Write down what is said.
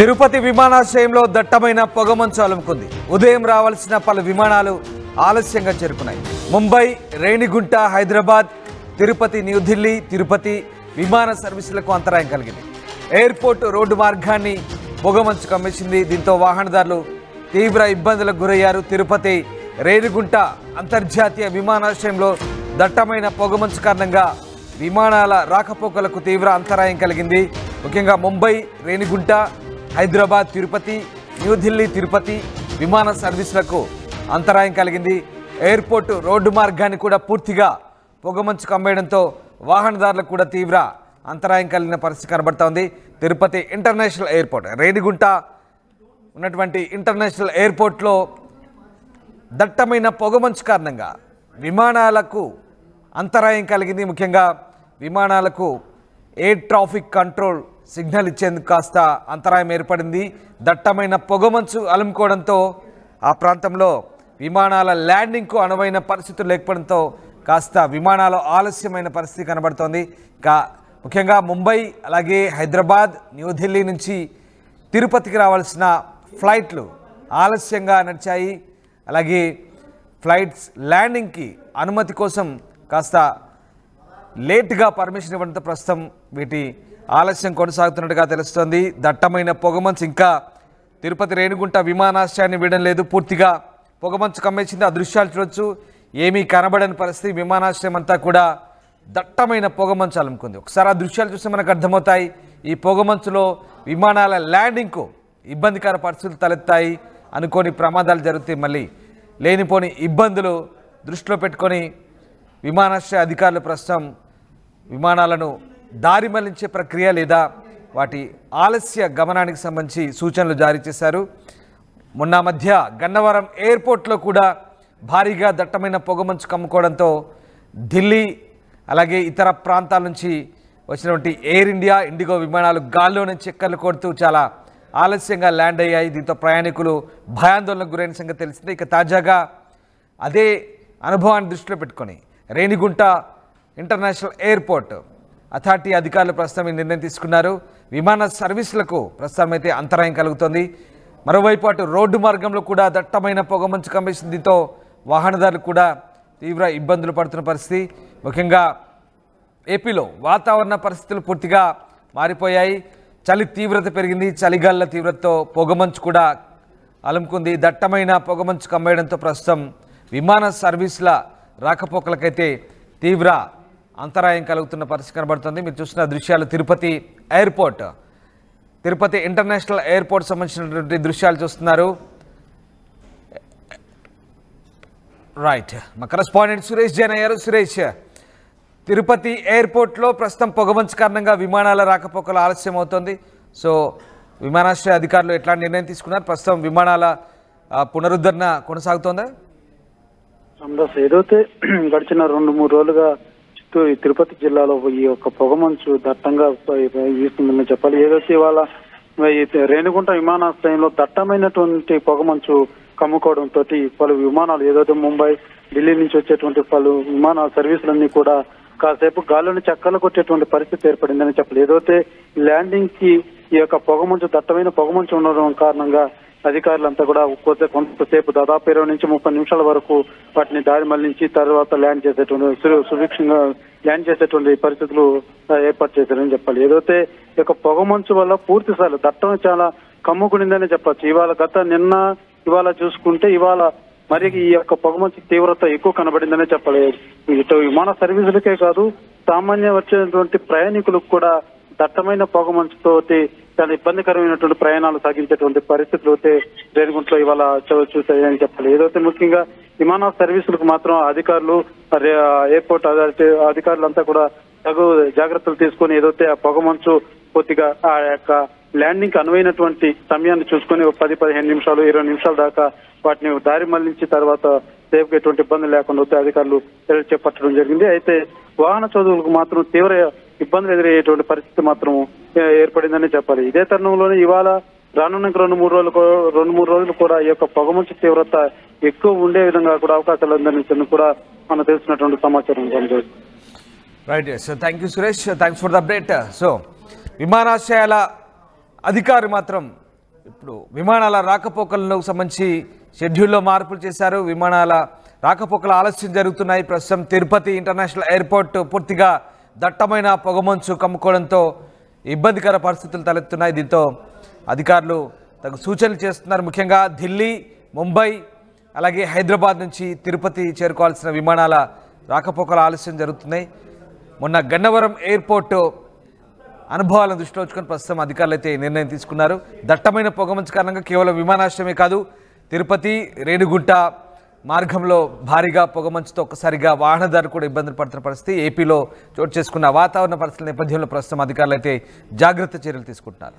తిరుపతి విమానాశ్రయంలో దట్టమైన పొగమంచు అలుముకుంది. ఉదయం రావాల్సిన పలు విమానాలు ఆలస్యంగా చేరుకున్నాయి. ముంబై, రేణిగుంట, హైదరాబాద్, తిరుపతి, న్యూఢిల్లీ, తిరుపతి విమాన సర్వీసులకు అంతరాయం కలిగింది. ఎయిర్పోర్ట్ రోడ్డు మార్గాన్ని పొగమంచు కమ్మేసింది. దీంతో వాహనదారులు తీవ్ర ఇబ్బందులకు గురయ్యారు. తిరుపతి, రేణిగుంట అంతర్జాతీయ విమానాశ్రయంలో దట్టమైన పొగమంచు కారణంగా విమానాల రాకపోకలకు తీవ్ర అంతరాయం కలిగింది. ముఖ్యంగా ముంబై, రేణిగుంట, హైదరాబాద్, తిరుపతి, న్యూఢిల్లీ, తిరుపతి విమాన సర్వీసులకు అంతరాయం కలిగింది. ఎయిర్పోర్టు రోడ్డు మార్గాన్ని కూడా పూర్తిగా పొగమంచు కమ్మేయడంతో వాహనదారులకు కూడా తీవ్ర అంతరాయం కలిగిన పరిస్థితి కనబడుతోంది. తిరుపతి ఇంటర్నేషనల్ ఎయిర్పోర్ట్, రేణిగుంట ఉన్నటువంటి ఇంటర్నేషనల్ ఎయిర్పోర్ట్లో దట్టమైన పొగమంచు కారణంగా విమానాలకు అంతరాయం కలిగింది. ముఖ్యంగా విమానాలకు ఎయిర్ ట్రాఫిక్ కంట్రోల్ సిగ్నల్ ఇచ్చేందుకు కాస్త అంతరాయం ఏర్పడింది. దట్టమైన పొగమంచు అలుముకోవడంతో ఆ ప్రాంతంలో విమానాల ల్యాండింగ్కు అనువైన పరిస్థితులు లేకపోవడంతో కాస్త విమానాలు ఆలస్యమైన పరిస్థితి కనబడుతోంది. ఇంకా ముఖ్యంగా ముంబై, అలాగే హైదరాబాద్, న్యూఢిల్లీ నుంచి తిరుపతికి రావాల్సిన ఫ్లైట్లు ఆలస్యంగా నడిచాయి. అలాగే ఫ్లైట్స్ ల్యాండింగ్కి అనుమతి కోసం కాస్త లేట్గా పర్మిషన్ ఇవ్వడంతో ప్రస్తుతం వీటి ఆలస్యం కొనసాగుతున్నట్టుగా తెలుస్తోంది. దట్టమైన పొగమంచు ఇంకా తిరుపతి, రేణిగుంట విమానాశ్రయాన్ని వీడడం లేదు. పూర్తిగా పొగమంచు కమ్మేసింది. ఆ దృశ్యాలు చూడొచ్చు. ఏమీ కనబడని పరిస్థితి. విమానాశ్రయం అంతా కూడా దట్టమైన పొగమంచు అలుముకుంది. ఒకసారి ఆ దృశ్యాలు చూస్తే మనకు అర్థమవుతాయి. ఈ పొగమంచులో విమానాల ల్యాండింగ్కు ఇబ్బందికర పరిస్థితులు తలెత్తాయి. అనుకోని ప్రమాదాలు జరుగుతాయి. మళ్ళీ లేనిపోని ఇబ్బందులు దృష్టిలో పెట్టుకొని విమానాశ్రయ అధికారులు ప్రస్తుతం విమానాలను దారి మళ్లించే ప్రక్రియ లేదా వాటి ఆలస్య గమనానికి సంబంధించి సూచనలు జారీ చేశారు. మొన్న మధ్య గన్నవరం ఎయిర్పోర్ట్లో కూడా భారీగా దట్టమైన పొగమంచు కమ్ముకోవడంతో ఢిల్లీ అలాగే ఇతర ప్రాంతాల నుంచి వచ్చినటువంటి ఎయిర్ ఇండియా, ఇండిగో విమానాలు గాల్లోనే చక్కర్లు కొడుతూ చాలా ఆలస్యంగా ల్యాండ్ అయ్యాయి. దీంతో ప్రయాణికులు భయాందోళనకు గురైన సంగతి తెలిసిందే. ఇక తాజాగా అదే అనుభవాన్ని దృష్టిలో పెట్టుకొని రేణిగుంట ఇంటర్నేషనల్ ఎయిర్పోర్ట్ అథారిటీ అధికారులు ప్రస్తుతం ఈ నిర్ణయం తీసుకున్నారు. విమాన సర్వీసులకు ప్రస్తుతం అయితే అంతరాయం కలుగుతోంది. మరోవైపు అటు రోడ్డు మార్గంలో కూడా దట్టమైన పొగమంచు కమ్మేసింది. దీంతో వాహనదారులు కూడా తీవ్ర ఇబ్బందులు పడుతున్న పరిస్థితి. ముఖ్యంగా ఏపీలో వాతావరణ పరిస్థితులు పూర్తిగా మారిపోయాయి. చలి తీవ్రత పెరిగింది. చలిగాలుల తీవ్రతతో పొగమంచు కూడా అలుముకుంది. దట్టమైన పొగమంచు కమ్మేయడంతో ప్రస్తుతం విమాన సర్వీసుల రాకపోకలకైతే తీవ్ర అంతరాయం కలుగుతున్న పరిస్థితి కనబడుతుంది. మీరు చూస్తున్న దృశ్యాలు Tirupati airport, Tirupati international airport సంబంధించినటువంటి దృశ్యాలు చూస్తున్నారు. రైట్, మా కరెస్పాండెంట్ సురేష్ జైన్ అయ్యారు. సురేష్, తిరుపతి ఎయిర్పోర్ట్లో ప్రస్తుతం పొగమంచు కారణంగా విమానాల రాకపోకలు ఆలస్యం అవుతోంది. సో విమానాశ్రయ అధికారులు ఎట్లాంటి నిర్ణయం తీసుకున్నారు? ప్రస్తుతం విమానాల పునరుద్ధరణ కొనసాగుతోందా? ఏదైతే గడిచిన 2-3 రోజులుగా తిరుపతి జిల్లాలో ఈ యొక్క పొగమంచు దట్టంగా వీస్తుందని చెప్పాలి. ఏదైతే ఇవాళ రేణిగుంట విమానాశ్రయంలో దట్టమైనటువంటి పొగమంచు కమ్ముకోవడంతో పలు విమానాలు ఏదైతే ముంబై, ఢిల్లీ నుంచి వచ్చేటువంటి పలు విమాన సర్వీసులన్నీ కూడా కాసేపు గాలిని చక్కర్లు కొట్టేటువంటి పరిస్థితి ఏర్పడిందని చెప్పాలి. ఏదైతే ల్యాండింగ్ కి ఈ యొక్క పొగమంచు దట్టమైన పొగమంచు ఉండడం కారణంగా అధికారులంతా కూడా కొంతసేపు దాదాపు 20 నుంచి 30 నిమిషాల వరకు వాటిని దారి మళ్లించి తర్వాత ల్యాండ్ చేసేటువంటి సురక్షంగా ల్యాండ్ చేసేటువంటి పరిస్థితులు ఏర్పాటు చేశారని చెప్పాలి. ఏదైతే ఈ యొక్క పొగమంచు వల్ల పూర్తి స్థాయిలో దట్టం చాలా కమ్ముకునిందని చెప్పచ్చు. నిన్న ఇవాళ చూసుకుంటే ఇవాళ మరి ఈ యొక్క పొగమంచు తీవ్రత ఎక్కువ కనబడిందనే చెప్పాలి. ఇటు విమాన సర్వీసులకే కాదు, సామాన్య వచ్చేటువంటి ప్రయాణికులకు కూడా దట్టమైన పొగమంచుతోటి చాలా ఇబ్బందికరమైనటువంటి ప్రయాణాలు సాగించేటువంటి పరిస్థితులు అయితే రేణిగుంటలో ఇవాళ చూసాయని చెప్పాలి. ఏదైతే ముఖ్యంగా విమాన సర్వీసులకు మాత్రం అధికారులు, ఎయిర్పోర్ట్ అథారిటీ అధికారులంతా కూడా తగు జాగ్రత్తలు తీసుకొని ఏదైతే ఆ పొగమంచు పూర్తిగా ఆ యొక్క ల్యాండింగ్ అనువైనటువంటి సమయాన్ని చూసుకొని 10-15 నిమిషాలు 20 నిమిషాల దాకా వాటిని దారి మళ్లించి తర్వాత సేఫ్గా ఎటువంటి ఇబ్బందులు లేకుండా అయితే అధికారులు చర్యలు చేపట్టడం జరిగింది. అయితే వాహన చోదకులకు మాత్రం తీవ్ర ఇబ్బందులు ఎదురయ్యేటువంటి పరిస్థితి మాత్రం ఏర్పడిందని చెప్పాలి. ఇదే తరుణంలోనే ఇవాళ రానున్న 2-3 రోజులు కూడా ఈ యొక్క పొగమంచు తీవ్రత ఎక్కువ ఉండే విధంగా కూడా అవకాశాలు ఉందని కూడా మనం తెలుసుకున్నటువంటి సమాచారం. Right, so thank you Suresh, thanks for the update. So విమానాశ్రయాల అధికారులు మాత్రం ఇప్పుడు విమానాల రాకపోకలకు సంబంధించి షెడ్యూల్లో మార్పులు చేశారు. విమానాల రాకపోకల ఆలస్యం జరుగుతున్నాయి. ప్రస్తుతం తిరుపతి ఇంటర్నేషనల్ ఎయిర్పోర్ట్ పూర్తిగా దట్టమైన పొగమంచు కమ్ముకోవడంతో ఇబ్బందికర పరిస్థితులు తలెత్తున్నాయి. దీంతో అధికారులు తగు సూచనలు చేస్తున్నారు. ముఖ్యంగా ఢిల్లీ, ముంబై అలాగే హైదరాబాద్ నుంచి తిరుపతి చేరుకోవాల్సిన విమానాల రాకపోకల ఆలస్యం జరుగుతున్నాయి. మొన్న గన్నవరం ఎయిర్పోర్టు అనుభవాలను దృష్టిలో ఉంచుకొని ప్రస్తుతం అధికారులు అయితే నిర్ణయం తీసుకున్నారు. దట్టమైన పొగమంచు కారణంగా కేవలం విమానాశ్రయమే కాదు, తిరుపతి రేణిగుంట మార్గంలో భారీగా పొగమంచుతో ఒక్కసారిగా వాహనదారులు కూడా ఇబ్బందులు పడుతున్న పరిస్థితి ఏపీలో చోటు చేసుకున్న వాతావరణ పరిస్థితుల నేపథ్యంలో ప్రస్తుతం అధికారులు అయితే జాగ్రత్త చర్యలు తీసుకుంటున్నారు.